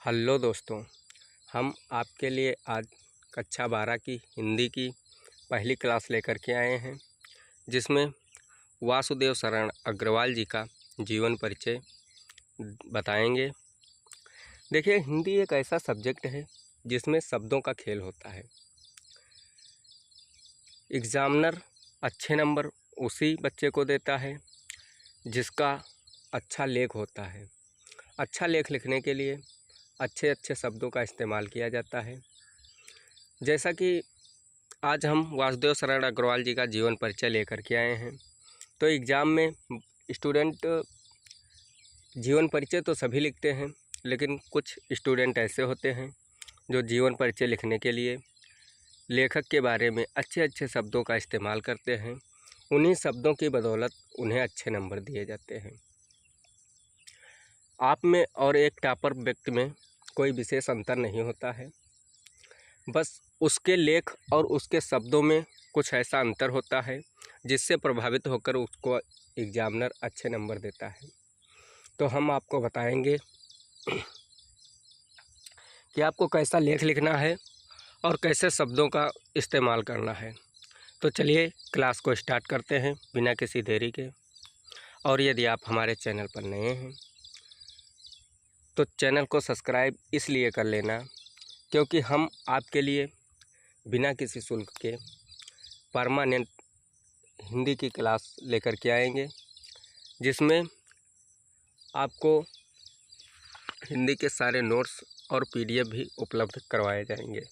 Hello दोस्तों, हम आपके लिए आज कक्षा 12 की हिंदी की पहली क्लास लेकर के आए हैं, जिसमें वासुदेव शरण अग्रवाल जी का जीवन परिचय बताएंगे। देखिए, हिंदी एक ऐसा सब्जेक्ट है जिसमें शब्दों का खेल होता है। एग्ज़ामिनर अच्छे नंबर उसी बच्चे को देता है जिसका अच्छा लेख होता है। अच्छा लेख लिखने के लिए अच्छे अच्छे शब्दों का इस्तेमाल किया जाता है। जैसा कि आज हम वासुदेव शरण अग्रवाल जी का जीवन परिचय लेकर के आए हैं, तो एग्ज़ाम में स्टूडेंट जीवन परिचय तो सभी लिखते हैं, लेकिन कुछ स्टूडेंट ऐसे होते हैं जो जीवन परिचय लिखने के लिए लेखक के बारे में अच्छे अच्छे शब्दों का इस्तेमाल करते हैं। उन्हीं शब्दों की बदौलत उन्हें अच्छे नंबर दिए जाते हैं। आप में और एक टॉपर व्यक्ति में कोई विशेष अंतर नहीं होता है, बस उसके लेख और उसके शब्दों में कुछ ऐसा अंतर होता है जिससे प्रभावित होकर उसको एग्जामिनर अच्छे नंबर देता है। तो हम आपको बताएंगे कि आपको कैसा लेख लिखना है और कैसे शब्दों का इस्तेमाल करना है। तो चलिए क्लास को स्टार्ट करते हैं बिना किसी देरी के। और यदि आप हमारे चैनल पर नए हैं तो चैनल को सब्सक्राइब इसलिए कर लेना क्योंकि हम आपके लिए बिना किसी शुल्क के परमानेंट हिंदी की क्लास लेकर के आएंगे, जिसमें आपको हिंदी के सारे नोट्स और पीडीएफ भी उपलब्ध करवाए जाएंगे।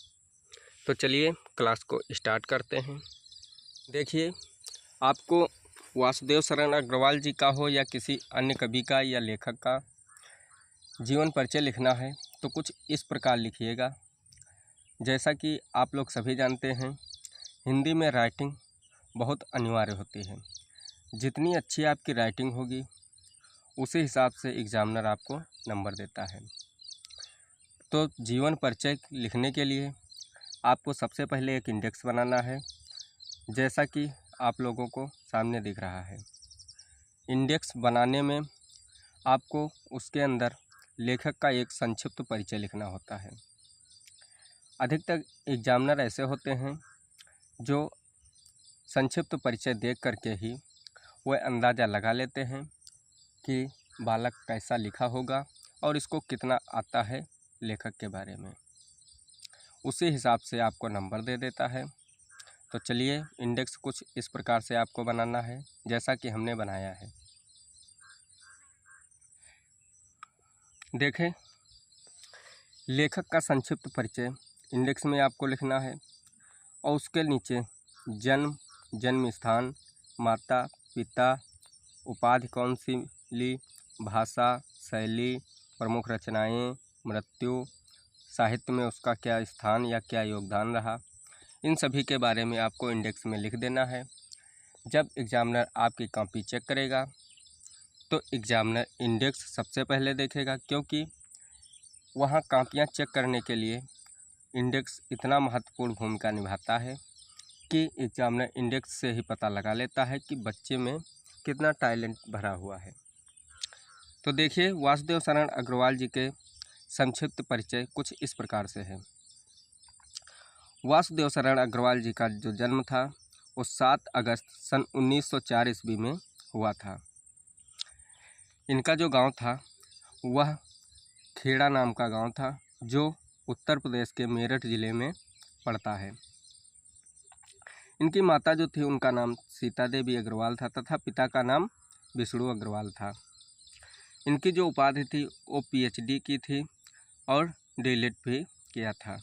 तो चलिए क्लास को स्टार्ट करते हैं। देखिए, आपको वासुदेव शरण अग्रवाल जी का हो या किसी अन्य कवि का या लेखक का जीवन परिचय लिखना है तो कुछ इस प्रकार लिखिएगा। जैसा कि आप लोग सभी जानते हैं, हिंदी में राइटिंग बहुत अनिवार्य होती है। जितनी अच्छी आपकी राइटिंग होगी उसी हिसाब से एग्जामिनर आपको नंबर देता है। तो जीवन परिचय लिखने के लिए आपको सबसे पहले एक इंडेक्स बनाना है, जैसा कि आप लोगों को सामने दिख रहा है। इंडेक्स बनाने में आपको उसके अंदर लेखक का एक संक्षिप्त परिचय लिखना होता है। अधिकतर एग्जामिनर ऐसे होते हैं जो संक्षिप्त परिचय देख करके ही वह अंदाज़ा लगा लेते हैं कि बालक कैसा लिखा होगा और इसको कितना आता है लेखक के बारे में। उसी हिसाब से आपको नंबर दे देता है। तो चलिए, इंडेक्स कुछ इस प्रकार से आपको बनाना है जैसा कि हमने बनाया है। देखें, लेखक का संक्षिप्त परिचय इंडेक्स में आपको लिखना है और उसके नीचे जन्म, जन्म स्थान, माता पिता, उपाधि कौन सी ली, भाषा, शैली, प्रमुख रचनाएं, मृत्यु, साहित्य में उसका क्या स्थान या क्या योगदान रहा, इन सभी के बारे में आपको इंडेक्स में लिख देना है। जब एग्जामिनर आपकी कॉपी चेक करेगा तो एग्जामिनर इंडेक्स सबसे पहले देखेगा, क्योंकि वहाँ कॉपियाँ चेक करने के लिए इंडेक्स इतना महत्वपूर्ण भूमिका निभाता है कि एग्जामिनर इंडेक्स से ही पता लगा लेता है कि बच्चे में कितना टैलेंट भरा हुआ है। तो देखिए, वासुदेव शरण अग्रवाल जी के संक्षिप्त परिचय कुछ इस प्रकार से है। वासुदेव शरण अग्रवाल जी का जो जन्म था वो 7 अगस्त सन 1904 ईस्वी में हुआ था। इनका जो गांव था वह खेड़ा नाम का गांव था, जो उत्तर प्रदेश के मेरठ ज़िले में पड़ता है। इनकी माता जो थी उनका नाम सीता देवी अग्रवाल था तथा पिता का नाम विष्णु अग्रवाल था। इनकी जो उपाधि थी वो पीएचडी की थी और डीएलएड भी किया था।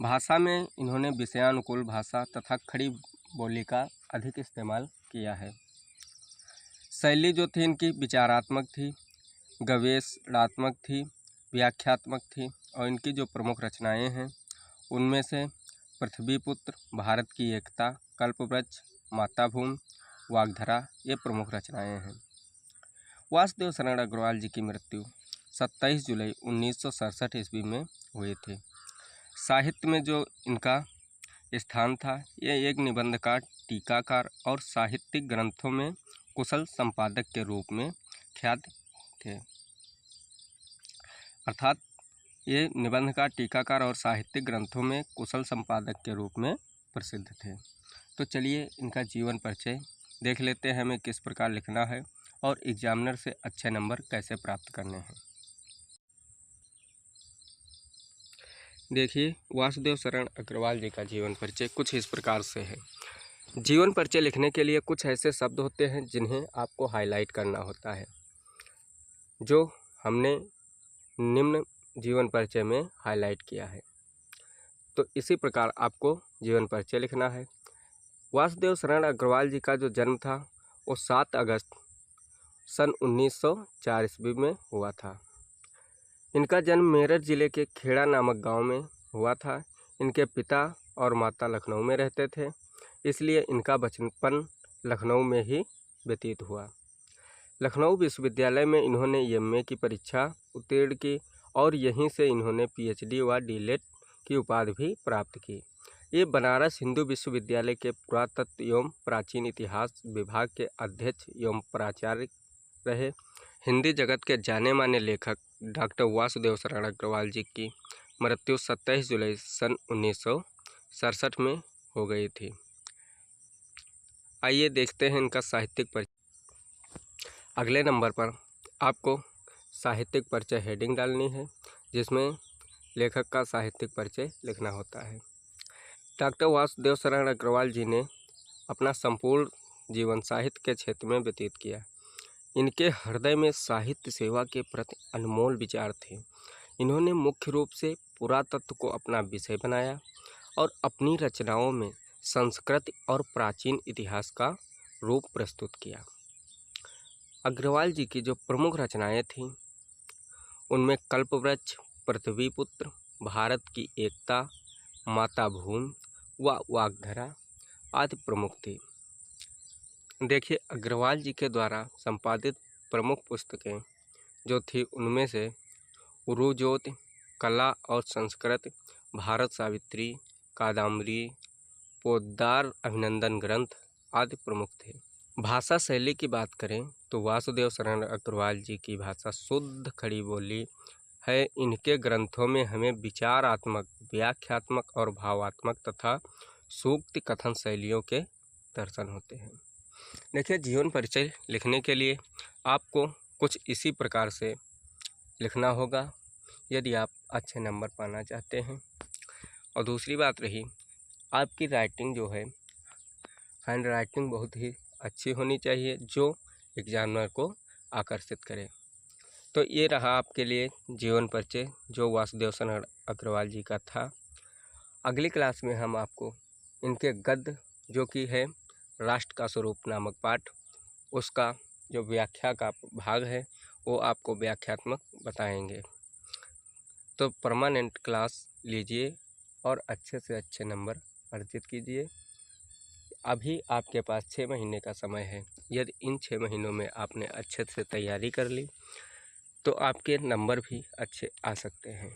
भाषा में इन्होंने विषयानुकूल भाषा तथा खड़ी बोली का अधिक इस्तेमाल किया है। शैली जो थी इनकी विचारात्मक थी, गवेषणात्मक थी, व्याख्यात्मक थी और इनकी जो प्रमुख रचनाएं हैं उनमें से पृथ्वीपुत्र, भारत की एकता, कल्पवृक्ष, माताभूमि, वाग्धरा ये प्रमुख रचनाएं हैं। वासुदेव शरण अग्रवाल जी की मृत्यु 27 जुलाई 1967 ईस्वी में हुई थी। साहित्य में जो इनका स्थान था, ये एक निबंधकार, टीकाकार और साहित्यिक ग्रंथों में कुशल संपादक के रूप में ख्यात थे। अर्थात ये निबंधकार, टीकाकार और साहित्यिक ग्रंथों में कुशल संपादक के रूप में प्रसिद्ध थे। तो चलिए इनका जीवन परिचय देख लेते हैं, हमें किस प्रकार लिखना है और एग्जामिनर से अच्छे नंबर कैसे प्राप्त करने हैं। देखिए, वासुदेव शरण अग्रवाल जी का जीवन परिचय कुछ इस प्रकार से है। जीवन परिचय लिखने के लिए कुछ ऐसे शब्द होते हैं जिन्हें आपको हाईलाइट करना होता है, जो हमने निम्न जीवन परिचय में हाईलाइट किया है। तो इसी प्रकार आपको जीवन परिचय लिखना है। वासुदेव शरण अग्रवाल जी का जो जन्म था वो 7 अगस्त सन 1904 ईस्वी में हुआ था। इनका जन्म मेरठ जिले के खेड़ा नामक गांव में हुआ था। इनके पिता और माता लखनऊ में रहते थे, इसलिए इनका बचपन लखनऊ में ही व्यतीत हुआ। लखनऊ विश्वविद्यालय में इन्होंने एमए की परीक्षा उत्तीर्ण की और यहीं से इन्होंने पीएचडी व डीलिट की उपाधि भी प्राप्त की। ये बनारस हिंदू विश्वविद्यालय के पुरातत्व एवं प्राचीन इतिहास विभाग के अध्यक्ष एवं प्राचार्य रहे। हिंदी जगत के जाने माने लेखक डॉक्टर वासुदेव शरण अग्रवाल जी की मृत्यु 27 जुलाई सन 1967 में हो गई थी। आइए देखते हैं इनका साहित्यिक परिचय। अगले नंबर पर आपको साहित्यिक परिचय हेडिंग डालनी है, जिसमें लेखक का साहित्यिक परिचय लिखना होता है। डॉक्टर वासुदेव शरण अग्रवाल जी ने अपना संपूर्ण जीवन साहित्य के क्षेत्र में व्यतीत किया। इनके हृदय में साहित्य सेवा के प्रति अनमोल विचार थे। इन्होंने मुख्य रूप से पुरातत्व को अपना विषय बनाया और अपनी रचनाओं में संस्कृति और प्राचीन इतिहास का रूप प्रस्तुत किया। अग्रवाल जी की जो प्रमुख रचनाएं थीं उनमें कल्पवृक्ष, पृथ्वीपुत्र, भारत की एकता, माता भूमि व वाग्धरा आदि प्रमुख थी। देखिए, अग्रवाल जी के द्वारा संपादित प्रमुख पुस्तकें जो थी उनमें से उरुज्योति, कला और संस्कृति, भारत सावित्री, कादम्बरी, पोद्दार अभिनंदन ग्रंथ आदि प्रमुख थे। भाषा शैली की बात करें तो वासुदेव शरण अग्रवाल जी की भाषा शुद्ध खड़ी बोली है। इनके ग्रंथों में हमें विचारात्मक, व्याख्यात्मक और भावात्मक तथा सूक्ति कथन शैलियों के दर्शन होते हैं। देखिए, जीवन परिचय लिखने के लिए आपको कुछ इसी प्रकार से लिखना होगा यदि आप अच्छे नंबर पाना चाहते हैं। और दूसरी बात रही, आपकी राइटिंग जो है, हैंड राइटिंग बहुत ही अच्छी होनी चाहिए जो एग्जामिनर को आकर्षित करे। तो ये रहा आपके लिए जीवन परिचय जो वासुदेव शरण अग्रवाल जी का था। अगली क्लास में हम आपको इनके गद्य जो कि है राष्ट्र का स्वरूप नामक पाठ, उसका जो व्याख्या का भाग है वो आपको व्याख्यात्मक बताएंगे। तो परमानेंट क्लास लीजिए और अच्छे से अच्छे नंबर अर्जित कीजिए। अभी आपके पास 6 महीने का समय है। यदि इन 6 महीनों में आपने अच्छे से तैयारी कर ली तो आपके नंबर भी अच्छे आ सकते हैं।